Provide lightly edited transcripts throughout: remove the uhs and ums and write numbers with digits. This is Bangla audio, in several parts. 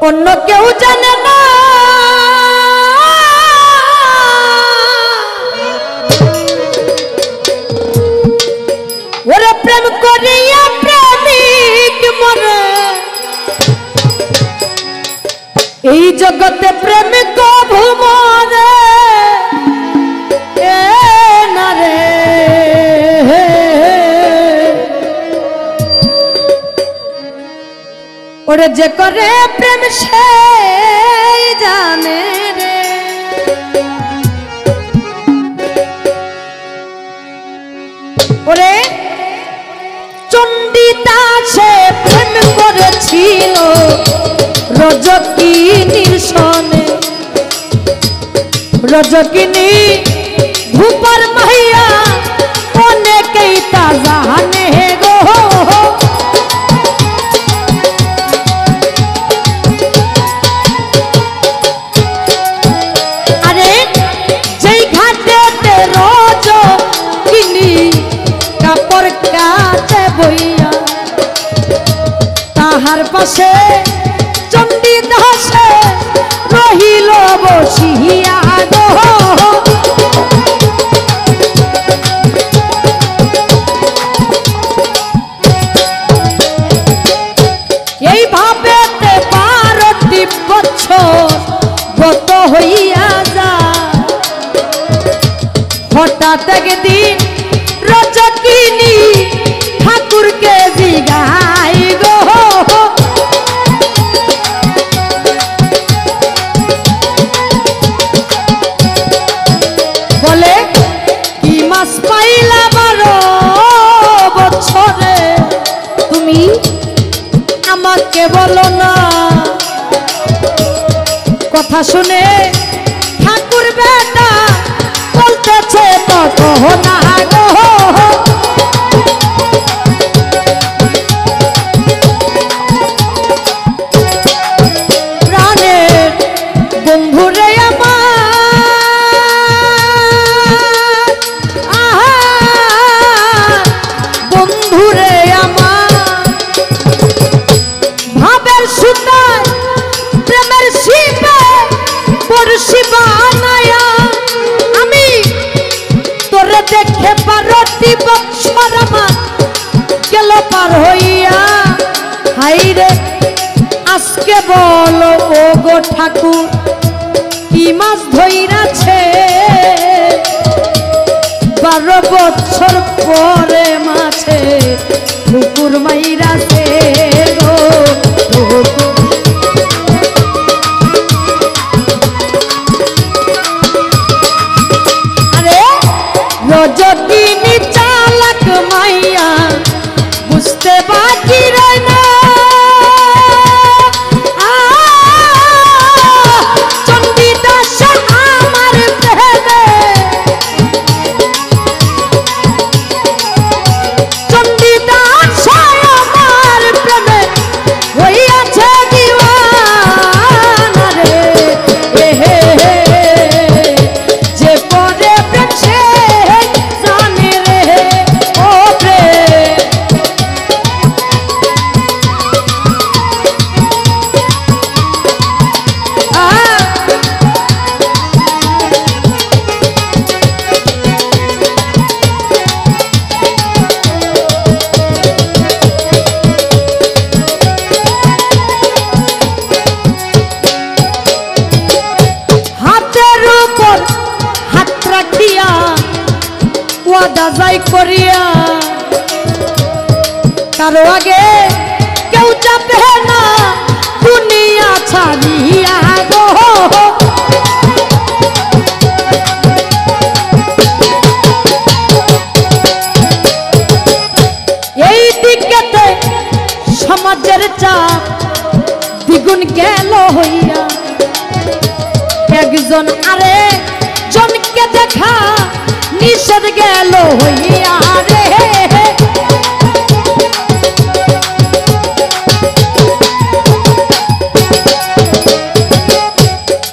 অন্য কেউ জানে না ওরে প্রেম করিয়া প্রেমিক মরে এই জগতে প্রেমিক ভুমরে না রে ওরে যে করে প্রেম সে জানে রে ওরে চণ্ডীতা সে প্রেম করেছিল রজকিনীর সনে রজকিনী ভূপার মাইয়া অনেকেই তা জানে গো আরে যেই ঘাটেতে রজকিনী কাপড় কাচে বইয়া তাহার পাশে চণ্ডীদাসে রহিল বসিয়া গো এইভাবে 12টি বছর গত হইয়া যায় হঠাৎ একদিন রজকিনী ঠাকুরকে জিগাই গো বলে কি মাস পাইলা 12 বছরে তুমি আমাকে বলো না কথা শুনে ঠাকুর বেটা বলতেছে তো না গো প্রাণের বন্ধুরে আমার বন্ধুরে আমার ভাবের সুতায় প্রেমের শিপে পড়শি বানায়া আমি তোরে দেখে 12টি বছর আমার গেল পার হইয়া হাইরে আজকে বলো ও গো ঠাকুর কি মাছ ধইরাছে 12 বছর পরে মাছে ঠুকুর মাইরাছে গো আরে রজকিনী চালাক মাইয়া বুঝতে বাকি রয় না চণ্ডীদাস আমার প্রেমে চণ্ডীদাস আমার প্রেমে হইয়াছে দিওয়ানা রে হে যে পরে প্রেম সে জানে রে ও প্রেম হাতের উপর হাত রাখিয়া ওয়াদা যাই করিয়া কারো আগে কেউ যাবে না দুনিয়া ছাড়িয়া গো এই দিকেতে সমাজের চাপ দ্বিগুণ গেল হইয়া একজন আরে জনকে দেখা নিষেধ গেল হইয়া রে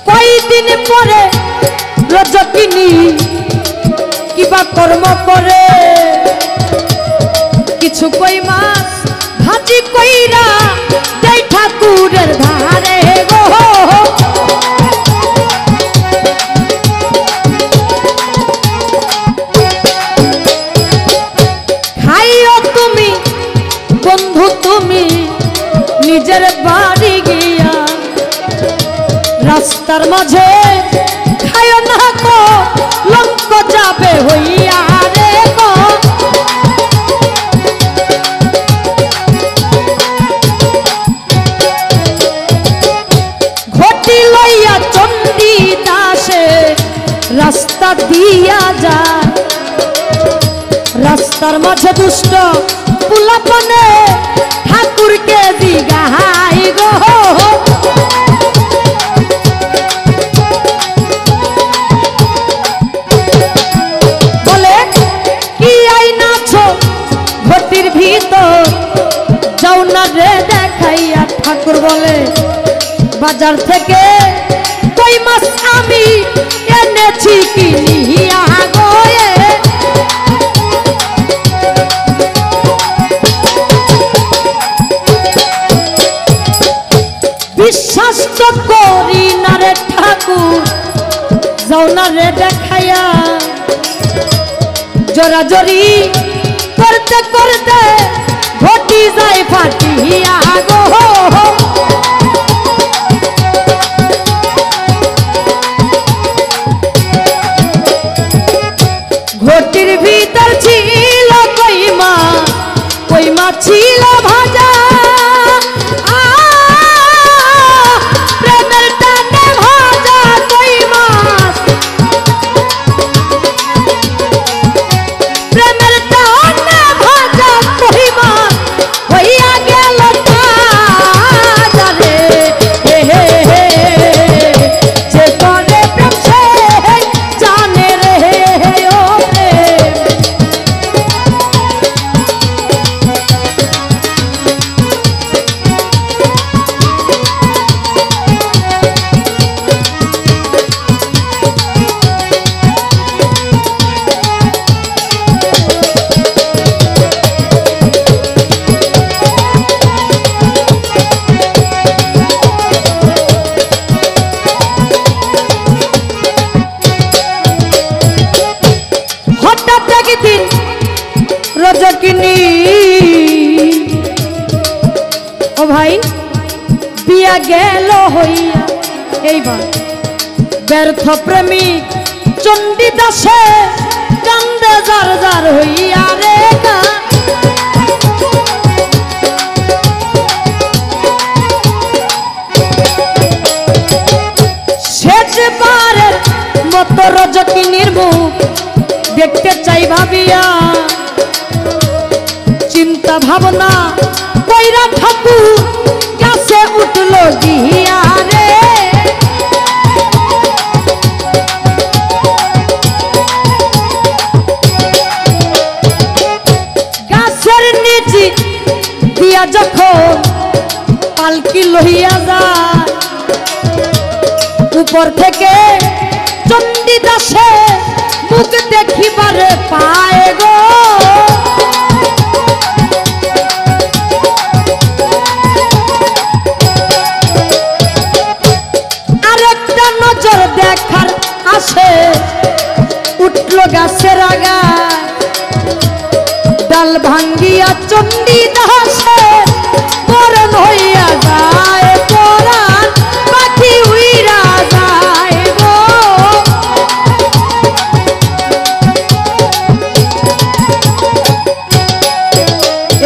কয়দিন পরে রজকিনী কিবা কর্ম করে কিছু কই মাছ ভাজি কইরা দেই ঠাকুরের ধারে গো খাইও তুমি বন্ধু তুমি নিজের বাড়ি গিয়া রাস্তার মাঝে খাইও না তো লঙ্ক যাবে হইয়া রে গো ঘটি লইয়া চণ্ডী দাসে রাস্তা দিয়া যায় রাস্তার মাঝে দুষ্ট পুলাপনে ঠাকুরকে জিগাই গো বলে কি আইনাছো ঘটির ভিতর যাও না রে দেখাইয়া ঠাকুর বলে বাজার থেকে কই মাছ আমি এনেছি কিনিয়া গো বিশ্বাস তো করি না রে ঠাকুর যাও না রে দেখাইয়া জোরাজোরি করতে করতে ঘটি যায় ফাটিয়া গো ঘটির ভিতর ছিল কই মাছ ছিল ভাজা রজকিনী ও ভাই বিয়া গেল হইয়া এইবার ব্যর্থ প্রেমিক চণ্ডী দাসে কান্দে জার জার হইয়া রে গা শেষবারের মতো রজকিনীর মুখ দেখতে চাই ভাবিয়া চিন্তা ভাবনা কইরা ঠাকুর গাছে উঠল গিয়া রে গাছের নিচে দিয়া যখন পালকি লইয়া যায় উপর থেকে চণ্ডী দাসে মুখ দেখিবারে পায় গো আরেকটা নজর দেখার আসে উঠল গাছের আগায় ডাল ভাঙ্গিয়া চণ্ডী দাসে মরণ হইয়া যায় পরাণ পাখি উইরা যায় গো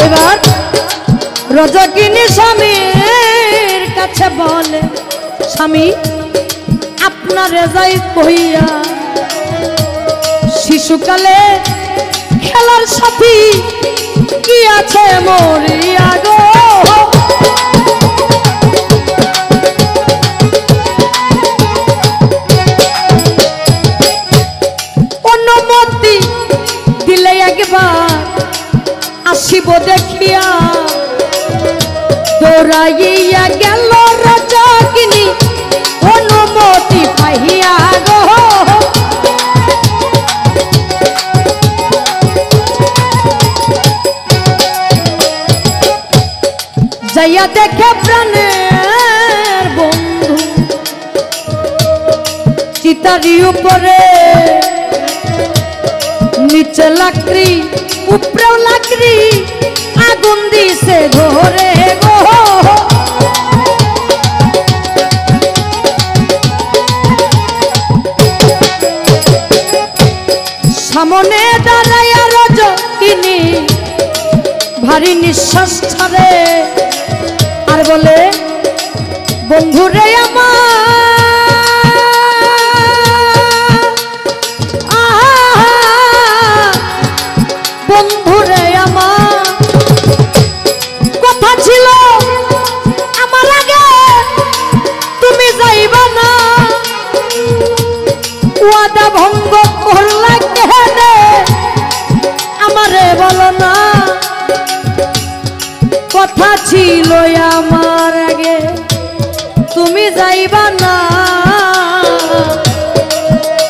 এবার রজকিনী স্বামীর কাছে বলে স্বামী আপনার যাই কইয়া শিশুকালে খেলার সাথী কি আছে মরিয়া গো অনুমতি দিলে একবার আসিব দেখিয়া দৌড়াইয়া গেল রজকিনী অনুমতি পাইয়া গো যাইয়া দেখে প্রাণের বন্ধু চিতারি উপরে নিচে লাকড়ি উপরেও লাকড়ি আগুন দিছে ঘরে গো সামনে দাঁড়াইয়া রজকিনী ভারী নিঃশ্বাস ছাড়ে আর বলে বন্ধুরে বন্ধুরে আমার কথা ছিল আমার আগে তুমি যাইবা না ওয়াদা ভঙ্গ করলা কেনে আমারে বলো না কথা ছিল আমার আগে তুমি যাইবা না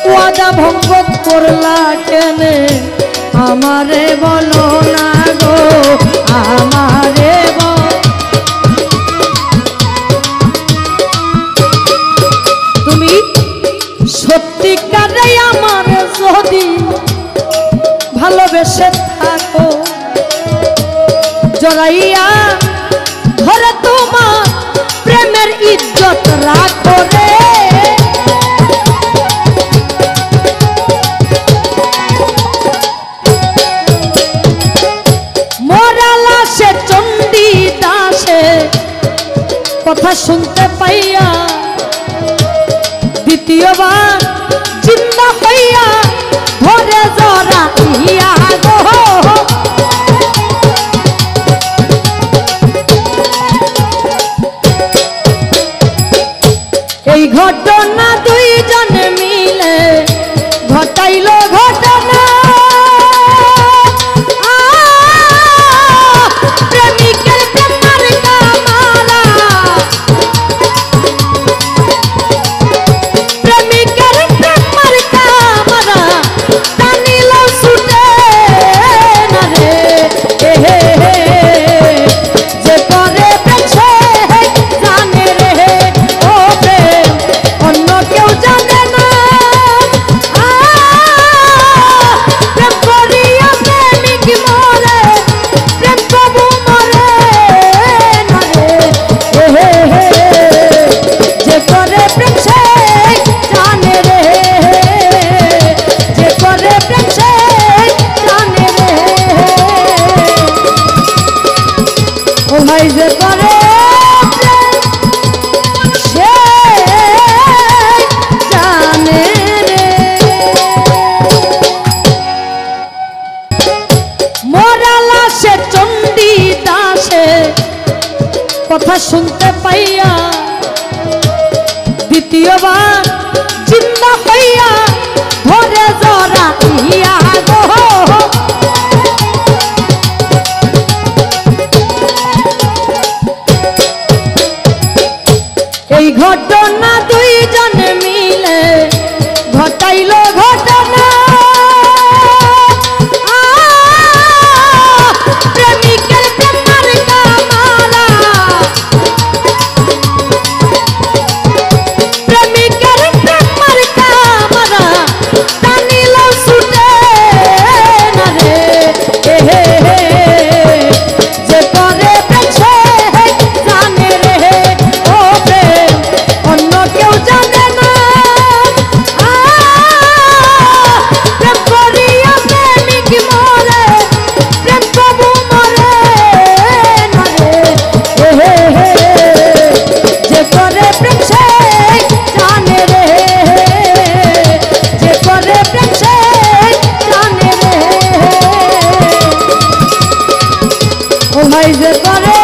ওয়াদা ভঙ্গ করলা কেনে আমারে বলো না গো আমারে তুমি সত্যিকারে আমার যদি ভালোবেসে থাকো জড়াইয়া ধরে তোমার প্রেমের ইজ্জত রাখো রে মোরালা সে চণ্ডী দাসে কথা শুনতে পাইয়া দ্বিতীয়বার জিন্দা হইয়া ধরে জড়াইয়া গো এই ঘটনা দুইজনে মিলে ঘটাইল ঘটনা প্রেমিকের প্রেমার কামারা প্রেমিকের প্রেমার কামারা টানিল ছুটে না রে যে করে পেছে জানে রে ও প্রেম অন্য কেউ জানে না প্রেম করিয়া প্রেমিক মরে প্রেম কবু মরে না রে যে করে প্রেম সে জানে রে যে করে প্রেম সে জানে রে ও ভাই যে করে সে জানে রে মোরালা সে চণ্ডী দাসে কথা শুনতে পাইয়া দ্বিতীয়বার জিন্দা হইয়া ধরে জড়াইয়া গো এই ঘটনা দুইজনে মিলে ঘটাইল ঘটনা প্রেমিকের প্রেমার কামারা প্রেমিকের প্রেমার কামারা টানিল ছুটে না রে যে করে পেছে জানে রে ও প্রেম অন্য কেউ জানে না প্রেম করিয়া প্রেমিক মরে প্রেম কবু মরে না রে যে করে প্রেম সে জানে রে যে করে প্রেম সে জানে রে ও ভাই যে করে